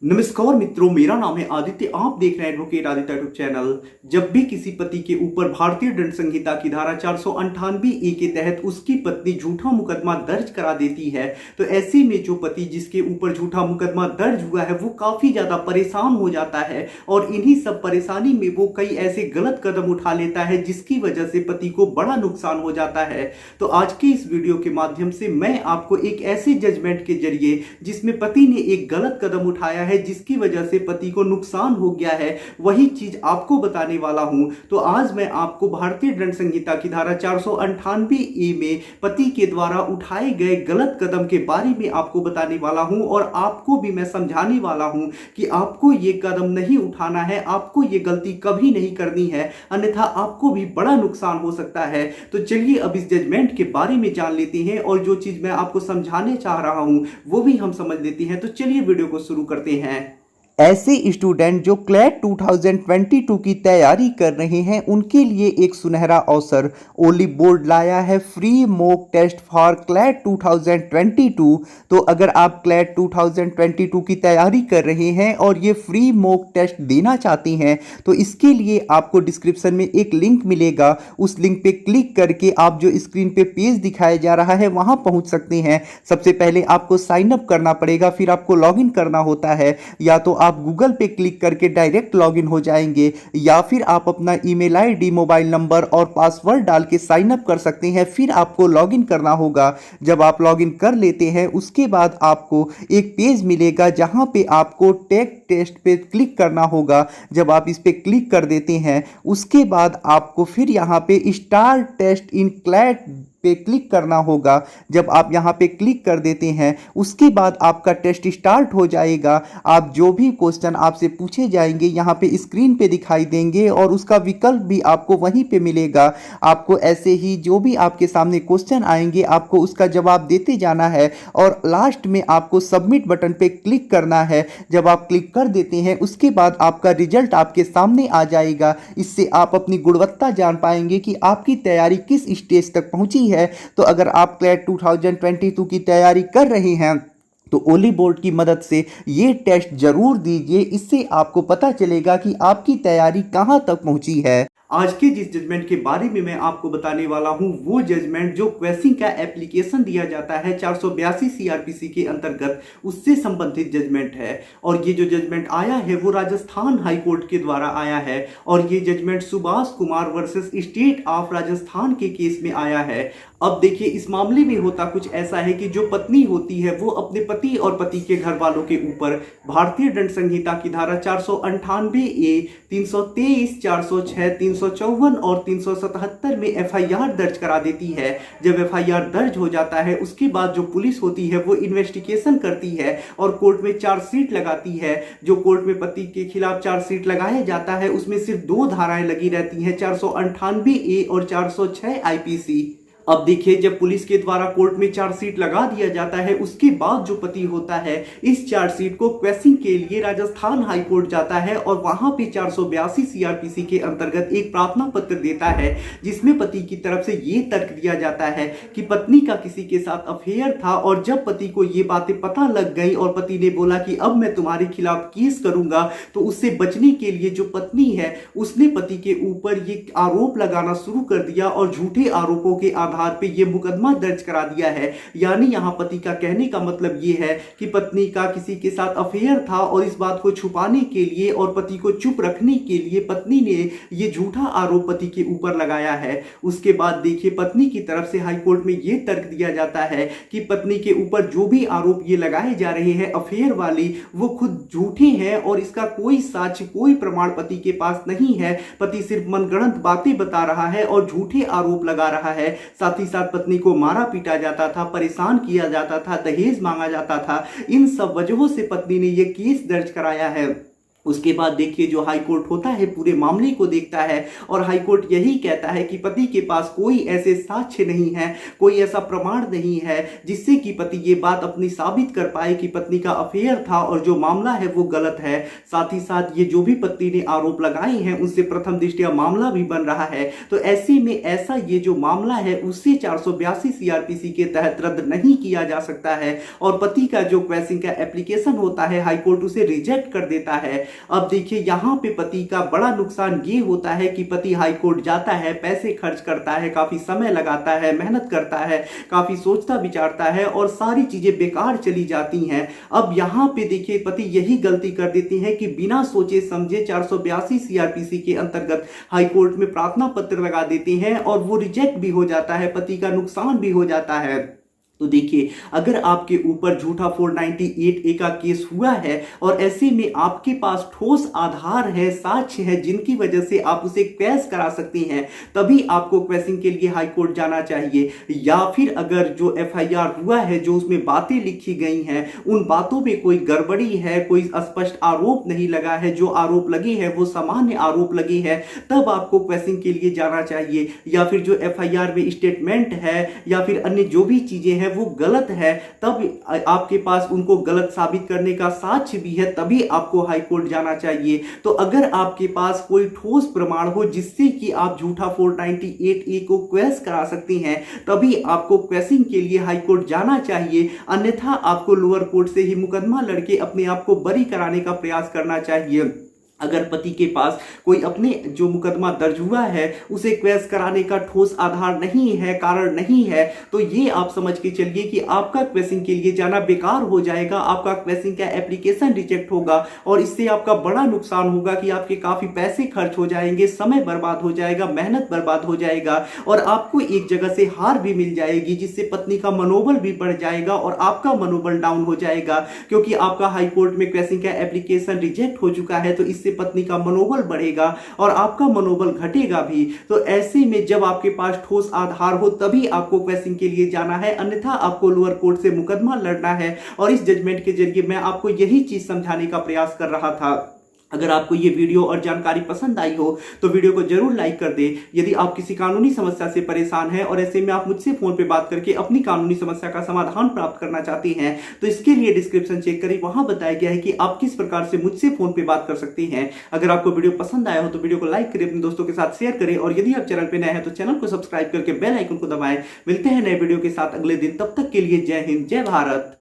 नमस्कार मित्रों, मेरा नाम है आदित्य। आप देख रहे हैं एडवोकेट आदित्य यूट्यूब चैनल। जब भी किसी पति के ऊपर भारतीय दंड संहिता की धारा 498 ए के तहत उसकी पत्नी झूठा मुकदमा दर्ज करा देती है, तो ऐसे में जो पति जिसके ऊपर झूठा मुकदमा दर्ज हुआ है वो काफी ज्यादा परेशान हो जाता है और इन्हीं सब परेशानी में वो कई ऐसे गलत कदम उठा लेता है जिसकी वजह से पति को बड़ा नुकसान हो जाता है। तो आज के इस वीडियो के माध्यम से मैं आपको एक ऐसे जजमेंट के जरिए जिसमें पति ने एक गलत कदम उठाया है जिसकी वजह से पति को नुकसान हो गया है, वही चीज आपको बताने वाला हूं। तो आज मैं आपको भारतीय दंड संहिता की धारा 498 ए में पति के द्वारा उठाए गए गलत कदम के बारे में आपको बताने वाला हूं और आपको भी मैं समझाने वाला हूं कि आपको ये कदम नहीं उठाना है, आपको ये गलती कभी नहीं करनी है, अन्यथा आपको भी बड़ा नुकसान हो सकता है। तो चलिए अब इस जजमेंट के बारे में जान लेते हैं और जो चीज मैं आपको समझाने चाह रहा हूं वो भी हम समझ लेते हैं। तो चलिए वीडियो को शुरू करते हैं। ऐसे स्टूडेंट जो क्लैट 2022 की तैयारी कर रहे हैं उनके लिए एक सुनहरा अवसर ओली बोर्ड लाया है, free mock test for CLAT 2022। तो अगर आप क्लैट 2022 की तैयारी कर रहे हैं और ये फ्री मॉक टेस्ट देना चाहते हैं तो इसके लिए आपको डिस्क्रिप्शन में एक लिंक मिलेगा, उस लिंक पे क्लिक करके आप जो स्क्रीन पे पेज दिखाया जा रहा है वहां पहुंच सकते हैं। सबसे पहले आपको साइन अप करना पड़ेगा, फिर आपको लॉगिन करना होता है। या तो आप गूगल पे क्लिक करके डायरेक्ट लॉगिन हो जाएंगे या फिर आप अपना ईमेल आईडी, मोबाइल नंबर और पासवर्ड डाल के साइन अप कर सकते हैं। फिर आपको लॉगिन करना होगा। जब आप लॉगिन कर लेते हैं उसके बाद आपको एक पेज मिलेगा जहां पे आपको टेक टेस्ट पे क्लिक करना होगा। जब आप इस पे क्लिक कर देते हैं उसके बाद आपको फिर यहां पे स्टार्ट टेस्ट इन क्लैट पे क्लिक करना होगा। जब आप यहां पे क्लिक कर देते हैं उसके बाद आपका टेस्ट स्टार्ट हो जाएगा। आप जो भी क्वेश्चन आपसे पूछे जाएंगे यहां पे स्क्रीन पे दिखाई देंगे और उसका विकल्प भी आपको वहीं पे मिलेगा। आपको ऐसे ही जो भी आपके सामने क्वेश्चन आएंगे आपको उसका जवाब देते जाना है और लास्ट में आपको सबमिट बटन पे क्लिक करना है। जब आप क्लिक कर देते हैं उसके बाद आपका रिजल्ट आपके सामने आ जाएगा। इससे आप अपनी गुणवत्ता जान पाएंगे कि आपकी तैयारी किस स्टेज तक पहुंची है। तो अगर आप क्लैट 2022 की तैयारी कर रहे हैं तो ओली बोर्ड की मदद से ये टेस्ट जरूर दीजिए। इससे आपको पता चलेगा कि आपकी तैयारी कहां तक पहुंची है। आज के जिस जजमेंट के बारे में मैं आपको बताने वाला हूं वो जजमेंट जो क्वेसिंग का एप्लीकेशन दिया जाता है 482 सीआरपीसी के अंतर्गत, उससे संबंधित जजमेंट है। और ये जो जजमेंट आया है वो राजस्थान हाई कोर्ट के द्वारा आया है और ये judgement Subhash Kumar versus State of Rajasthan के केस में आया है। अब देखिए, इस मामले में होता कुछ ऐसा है कि जो पत्नी होती है वो अपने पति और पति के घर वालों के ऊपर भारतीय दंड संहिता की धारा 498 ए, 323, 406, 354 और 377 में एफआईआर दर्ज करा देती है। जब एफआईआर दर्ज हो जाता है उसके बाद जो पुलिस होती है वो इन्वेस्टिगेशन करती है और कोर्ट में चार्जशीट लगाती है। जो कोर्ट में पति के खिलाफ चार्जशीट लगाया जाता है उसमें सिर्फ दो धाराएं लगी रहती हैं, 498 ए और 406 आईपीसी। अब देखिए, जब पुलिस के द्वारा कोर्ट में चार्जशीट लगा दिया जाता है उसके बाद जो पति होता है इस चार्जशीट को क्वेसिंग के लिए राजस्थान हाई कोर्ट जाता है और वहां पे 482 सीआरपीसी के अंतर्गत एक प्रार्थना पत्र देता है जिसमें पति की तरफ से ये तर्क दिया जाता है कि पत्नी का किसी के साथ अफेयर था और जब पति को ये बातें पता लग गई और पति ने बोला कि अब मैं तुम्हारे खिलाफ केस करूंगा, तो उससे बचने के लिए जो पत्नी है उसने पति के ऊपर ये आरोप लगाना शुरू कर दिया और झूठे आरोपों के आधार पे ये मुकदमा दर्ज करा दिया है। यानी यहां पति का कहने का मतलब ये है कि पत्नी का किसी के साथ अफेयर था और इस बात को छुपाने के लिए और पति को चुप रखने के लिए पत्नी ने ये झूठा आरोप पति के ऊपर लगाया है। उसके बाद देखिए, पत्नी की तरफ से हाई कोर्ट में ये तर्क दिया जाता है कि पत्नी के ऊपर जो भी आरोप ये लगाए जा रहे हैं अफेयर वाली, वो खुद झूठे हैं और इसका कोई साक्ष्य, कोई प्रमाण पति के पास नहीं है। पति सिर्फ मनगढ़ंत बातें बता रहा है और झूठे आरोप लगा रहा है। साथ ही साथ पत्नी को मारा पीटा जाता था, परेशान किया जाता था, दहेज मांगा जाता था। इन सब वजहों से पत्नी ने यह केस दर्ज कराया है। उसके बाद देखिए जो हाई कोर्ट होता है पूरे मामले को देखता है और हाई कोर्ट यही कहता है कि पति के पास कोई ऐसे साक्ष्य नहीं है, कोई ऐसा प्रमाण नहीं है जिससे कि पति ये बात अपनी साबित कर पाए कि पत्नी का अफेयर था और जो मामला है वो गलत है। साथ ही साथ ये जो भी पत्नी ने आरोप लगाए हैं उनसे प्रथम दृष्टया मामला भी बन रहा है, तो ऐसे में ऐसा ये जो मामला है उससे 482 सीआरपीसी के तहत रद्द नहीं किया जा सकता है और पति का जो क्वेसिंग का एप्लीकेशन होता है हाई कोर्ट उसे रिजेक्ट कर देता है। अब देखिए यहाँ पे पति का बड़ा नुकसान ये होता है कि पति हाई कोर्ट जाता है, पैसे खर्च करता है, काफी समय लगाता है, मेहनत करता है, काफी सोचता विचारता है और सारी चीजें बेकार चली जाती हैं। अब यहाँ पे देखिए पति यही गलती कर देती है कि बिना सोचे समझे 482 सीआरपीसी के अंतर्गत हाई कोर्ट में प्रार्थना पत्र लगा देते हैं और वो रिजेक्ट भी हो जाता है, पति का नुकसान भी हो जाता है। तो देखिए अगर आपके ऊपर झूठा 498A का केस हुआ है और ऐसे में आपके पास ठोस आधार है, साक्ष्य है जिनकी वजह से आप उसे क्वेश करा सकते हैं, तभी आपको क्वेशिंग के लिए हाई कोर्ट जाना चाहिए। या फिर अगर जो एफआईआर हुआ है, जो उसमें बातें लिखी गई हैं, उन बातों में कोई गड़बड़ी है, कोई स्पष्ट आरोप नहीं लगा है, जो आरोप लगे हैं वो सामान्य आरोप लगे हैं, तब आपको क्वेशिंग के लिए जाना चाहिए। या फिर जो एफआईआर में स्टेटमेंट है या फिर अन्य जो भी चीजें हैं वो गलत है, तब आपके पास उनको गलत साबित करने का साक्ष्य भी है, तभी आपको हाई कोर्ट जाना चाहिए। तो अगर आपके पास कोई ठोस प्रमाण हो जिससे कि आप झूठा 498A को क्वेश करा सकते हैं, तभी आपको क्वेशिंग के लिए हाई कोर्ट जाना चाहिए, अन्यथा आपको लोअर कोर्ट से ही मुकदमा लड़के अपने आप को बरी कराने का प्रयास करना चाहिए। अगर पति के पास कोई अपने जो मुकदमा दर्ज हुआ है उसे क्वेश कराने का ठोस आधार नहीं है, कारण नहीं है, तो ये आप समझ के चलिए कि आपका क्वेशिंग के लिए जाना बेकार हो जाएगा, आपका क्वेशिंग का एप्लीकेशन रिजेक्ट होगा और इससे आपका बड़ा नुकसान होगा कि आपके काफी पैसे खर्च हो जाएंगे, समय बर्बाद हो जाएगा, मेहनत बर्बाद हो जाएगा और आपको एक जगह से हार भी मिल जाएगी, जिससे पत्नी का मनोबल भी बढ़ जाएगा और आपका मनोबल डाउन हो जाएगा, क्योंकि आपका हाई कोर्ट में क्वेशिंग का एप्लीकेशन रिजेक्ट हो चुका है। तो इससे पत्नी का मनोबल बढ़ेगा और आपका मनोबल घटेगा भी। तो ऐसे में जब आपके पास ठोस आधार हो तभी आपको क्वेशिंग के लिए जाना है, अन्यथा आपको लोअर कोर्ट से मुकदमा लड़ना है। और इस जजमेंट के जरिए मैं आपको यही चीज समझाने का प्रयास कर रहा था। अगर आपको ये वीडियो और जानकारी पसंद आई हो तो वीडियो को जरूर लाइक कर दें। यदि आप किसी कानूनी समस्या से परेशान हैं और ऐसे में आप मुझसे फोन पे बात करके अपनी कानूनी समस्या का समाधान प्राप्त करना चाहते हैं, तो इसके लिए डिस्क्रिप्शन चेक करें, वहां बताया गया है कि आप किस प्रकार से मुझसे फोन पे बात कर सकते हैं। अगर आपको वीडियो पसंद आया हो तो वीडियो को लाइक करें, अपने दोस्तों के साथ शेयर करें और यदि आप चैनल पर नए हैं तो चैनल को सब्सक्राइब करके बेल आइकन को दबाएं। मिलते हैं नए वीडियो के साथ अगले दिन, तब तक के लिए जय हिंद, जय भारत।